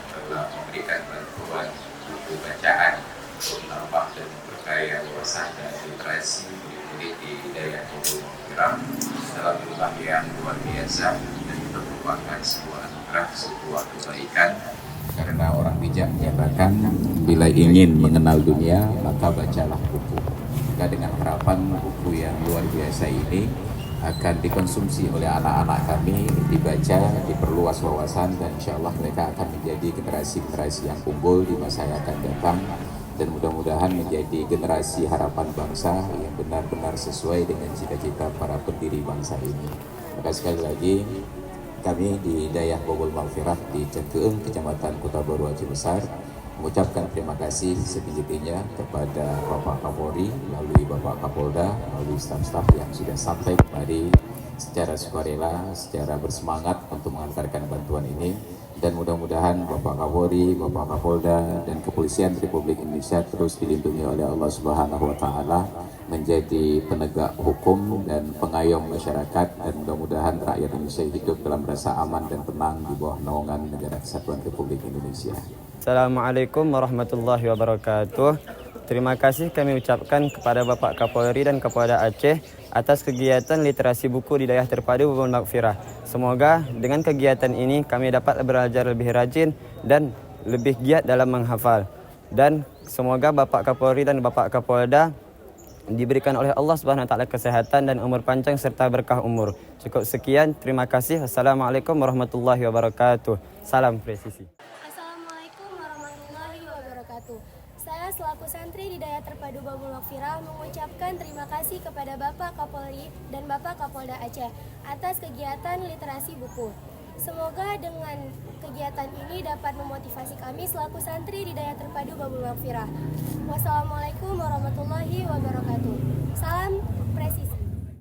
yang telah memberikan bantuan buku bacaan untuk menambah dan memperkaya wawasan dan literasi murid di Hidayah Bogor Maghfirah dalam jumlah yang luar biasa, dan itu merupakan sebuah anugerah, sebuah kebaikan, karena orang bijak menyatakan bila ingin mengenal dunia maka bacalah buku. Maka dengan harapan buku yang luar biasa ini akan dikonsumsi oleh anak-anak kami, dibaca, diperluas wawasan, dan insya Allah mereka akan menjadi generasi-generasi yang unggul di masa yang akan datang, dan mudah-mudahan menjadi generasi harapan bangsa yang benar-benar sesuai dengan cita-cita para pendiri bangsa ini. Maka sekali lagi kami di Hidayah Bogor Maghfirah di Cekeung, Kecamatan Kota Baru Aceh Besar, mengucapkan terima kasih setinggi-tingginya kepada Bapak Kapolri, melalui Bapak Kapolda, melalui staf-staf yang sudah sampai kemari secara sukarela, secara bersemangat untuk mengantarkan bantuan ini. Dan mudah-mudahan Bapak Kapolri, Bapak Kapolda, dan Kepolisian Republik Indonesia terus dilindungi oleh Allah Subhanahu wa Ta'ala, menjadi penegak hukum dan pengayom masyarakat, dan mudah-mudahan rakyat Indonesia hidup dalam rasa aman dan tenang di bawah naungan Negara Kesatuan Republik Indonesia. Assalamualaikum warahmatullahi wabarakatuh. Terima kasih kami ucapkan kepada Bapak Kapolri dan Kapolda Aceh atas kegiatan literasi buku di Hidayah Terpadu Bogor Maghfirah. Semoga dengan kegiatan ini kami dapat belajar lebih rajin dan lebih giat dalam menghafal. Dan semoga Bapak Kapolri dan Bapak Kapolda diberikan oleh Allah Subhanahu wa taala kesehatan dan umur panjang serta berkah umur. Cukup sekian, terima kasih. Assalamualaikum warahmatullahi wabarakatuh. Salam presisi. Assalamualaikum warahmatullahi wabarakatuh. Saya selaku santri di Hidayah Terpadu Bogor Maghfirah mengucapkan terima kasih kepada Bapak Kapolri dan Bapak Kapolda Aceh atas kegiatan literasi buku. Semoga dengan kegiatan ini dapat memotivasi kami selaku santri di Hidayah Terpadu Bogor Maghfirah. Wassalamualaikum warahmatullahi wabarakatuh. Salam presisi.